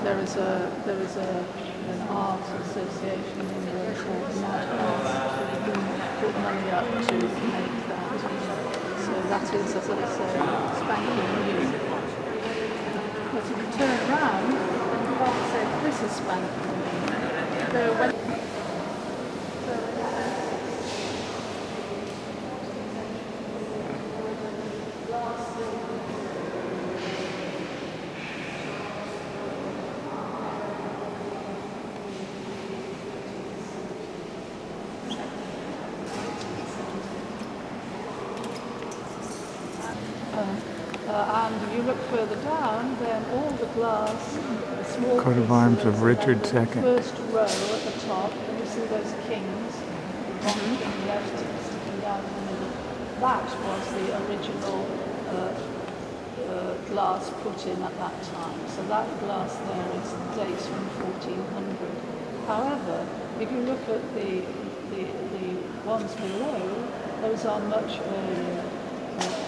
there is an art association in England called Mad Arts who put money up to make that. So that is, as I say, spanking new. But if you turn it around, you can't say this is spanking new. So and if you look further down, then all the glass, the small coat of arms of Richard II. First row at the top, and you see those kings, one king left sticking down in the middle. That was the original glass put in at that time. So that glass there is dates from 1400. However, if you look at the ones below, those are much earlier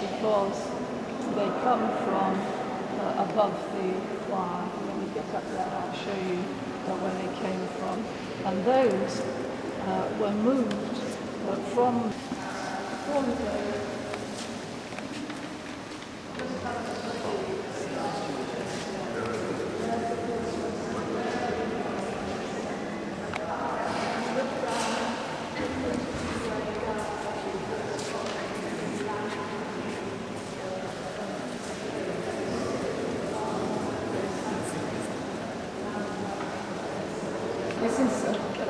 because they come from above the wire. When we get up there, I'll show you where they came from. And those were moved from the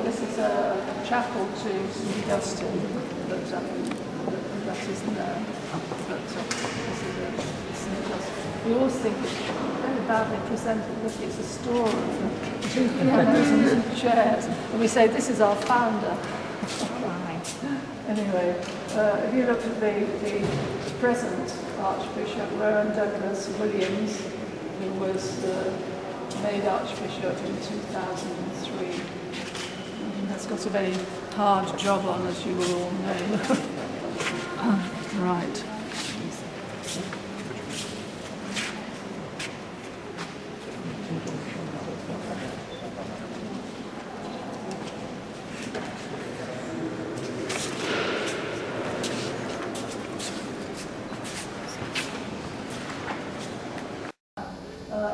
This is a chapel to St Augustine, but that isn't there. But this is St Augustine. We always think it's very badly presented. Look, it's a store of two pianos and two chairs, and we say this is our founder. Anyway, if you look at the present Archbishop, Rowan Douglas Williams, who was made Archbishop in 2003. That's got a very hard job on, as you will all know. Right.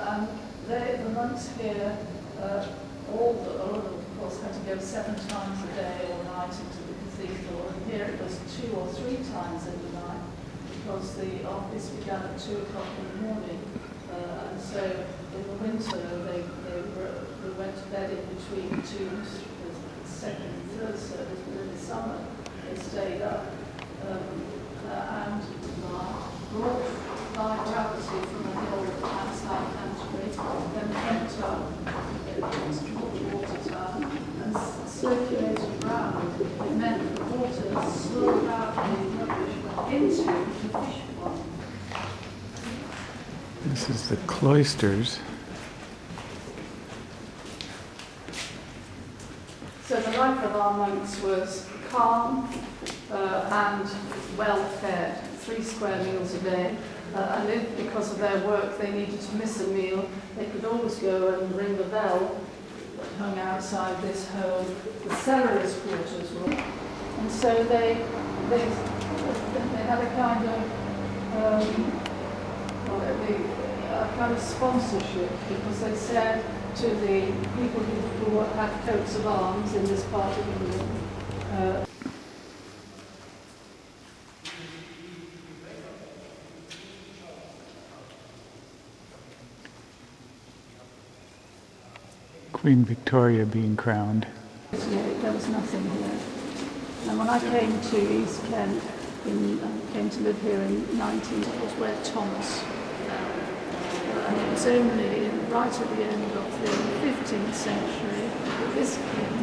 And the monks here, all of them, of course, had to go 7 times a day or night into the cathedral, and here it was 2 or 3 times in the night, because the office began at 2 o'clock in the morning, and so in the winter they went to bed in between 2, the second and third service, but in the summer they stayed up and brought by gravity from a hill outside Canterbury, then went up the water tower and circulated round. It meant the water slowed out the rubbish into the fish pond. This is the cloisters. So the life of our monks was calm and well fed, 3 square meals a day. And if, because of their work, they needed to miss a meal, they could always go and ring the bell that hung outside this home. The cellars quarters were. And so they had a kind of sponsorship, because they said to the people who had coats of arms in this part of England, Queen Victoria being crowned. There was nothing here. And when I came to East Kent, came to live here in 19, it was where Thomas fell. And it was only right at the end of the 15th century that this king.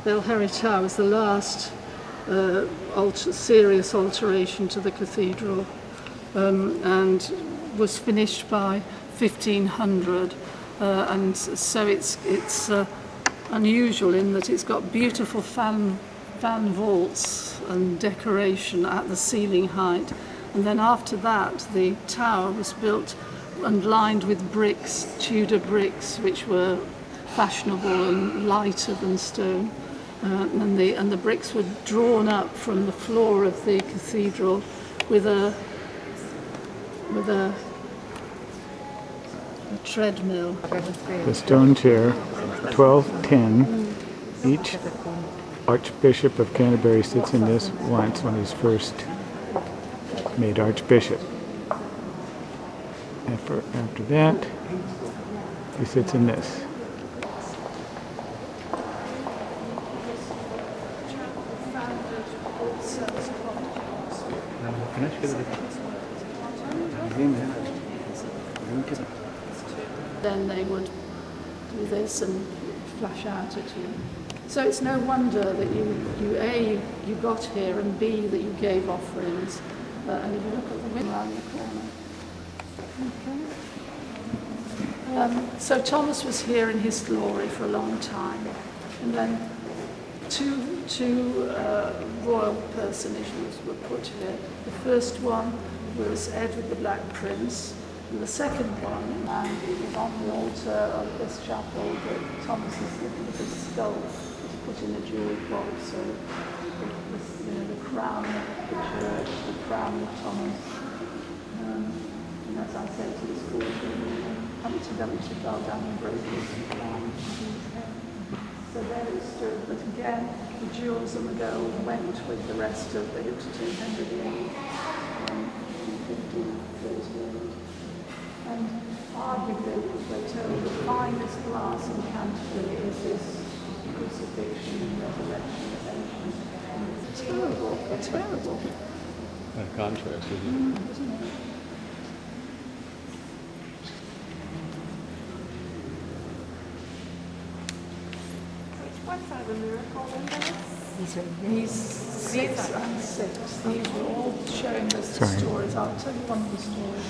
Belherry Tower was the last serious alteration to the cathedral, and was finished by 1500, and so it's unusual in that it's got beautiful fan vaults and decoration at the ceiling height, and then after that the tower was built and lined with bricks, Tudor bricks, which were fashionable and lighter than stone. And the bricks were drawn up from the floor of the cathedral with a treadmill. The stone chair, 1210. Each Archbishop of Canterbury sits in this once when he's first made Archbishop. After that, he sits in this. Then they would do this and flash out at you. So it's no wonder that you got here, and B, that you gave offerings. And if you look at the window around the corner. So Thomas was here in his glory for a long time. And then two royal personages were put here. The first one was Edward the Black Prince, and the second one was on the altar of this chapel that Thomas's little skull was put in a jeweled box. So the crown of the church, the crown of Thomas. And as I said to the school children, Humpty Dumpty fell down and broke his crown. So there it stood, but again, the jewels and the gold went with the rest of the gift to Henry VIII in 1538. And arguably, we're told the finest glass in Canterbury is this crucifixion and resurrection ascension. Terrible, terrible. What a contrast, isn't it? Isn't it? What's that, a miracle windows? These 6 and 6, these were all showing us the Sorry. stories. I'll tell you one of the stories.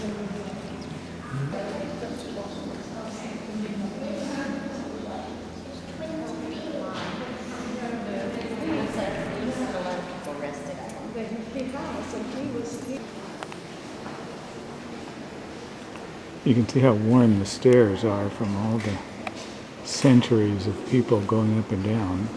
You can see how worn the stairs are from all the centuries of people going up and down.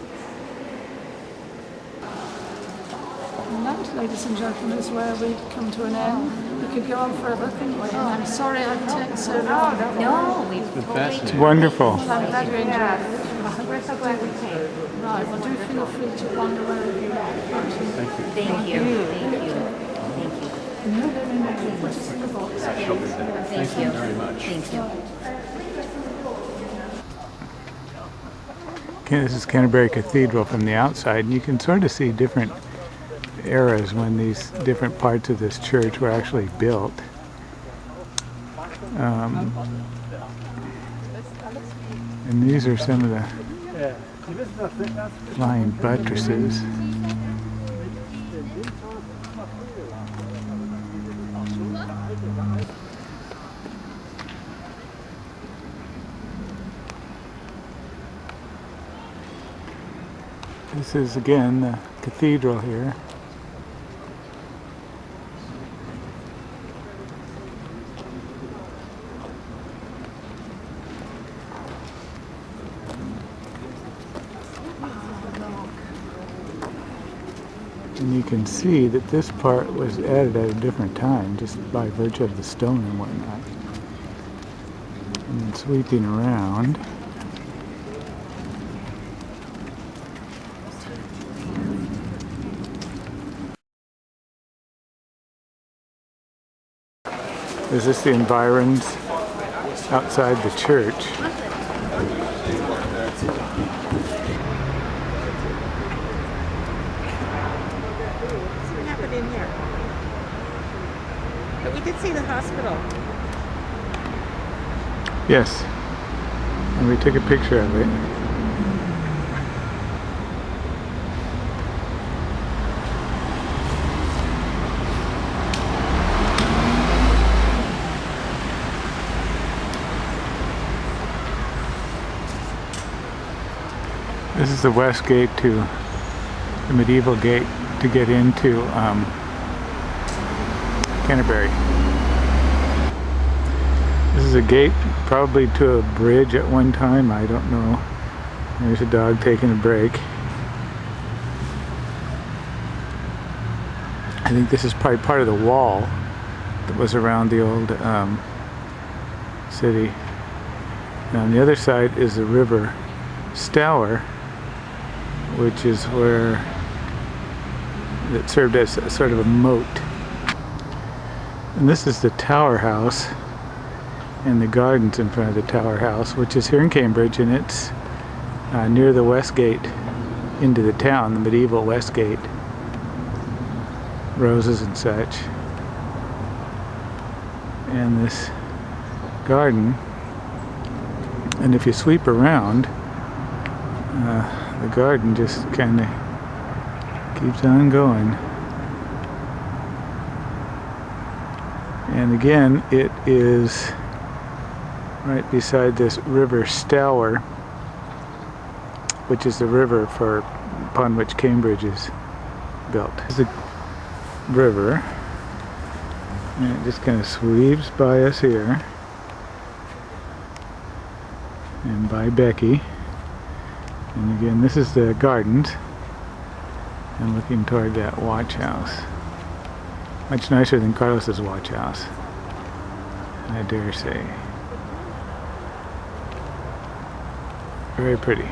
And that, ladies and gentlemen, is where we come to an end. We could go on forever, couldn't we? And I'm sorry I've taken so long. No, we've It's totally... fascinating. Wonderful. Well, I'm glad you enjoyed it. We're so glad we came. Right, well, do feel free to wander wherever you like. Thank you. Thank you. No, put it in the box. Thank you. very much. Thank you. This is Canterbury Cathedral from the outside, and you can sort of see different eras when these different parts of this church were actually built. And these are some of the flying buttresses. This is again the cathedral here. And you can see that this part was added at a different time, just by virtue of the stone and whatnot. And then sweeping around. Is this the environs outside the church? What happened in here? But we did see the hospital. Yes. And we took a picture of it. This is the west gate to the medieval gate to get into Canterbury. This is a gate, probably to a bridge at one time, I don't know. There's a dog taking a break. I think this is probably part of the wall that was around the old city. And on the other side is the river Stour, which is where it served as a sort of a moat. And this is the Tower House and the gardens in front of the Tower House, which is here in Cambridge, and it's near the West Gate into the town, the medieval West Gate. Roses and such. And this garden, and if you sweep around, the garden just kind of keeps on going. And again, it is right beside this river Stour, which is the river upon which Cambridge is built. There's the river, and it just kind of sweeps by us here and by Becky. And again, this is the gardens, and looking toward that watch house. Much nicer than Carlos's watch house, I dare say. Very pretty.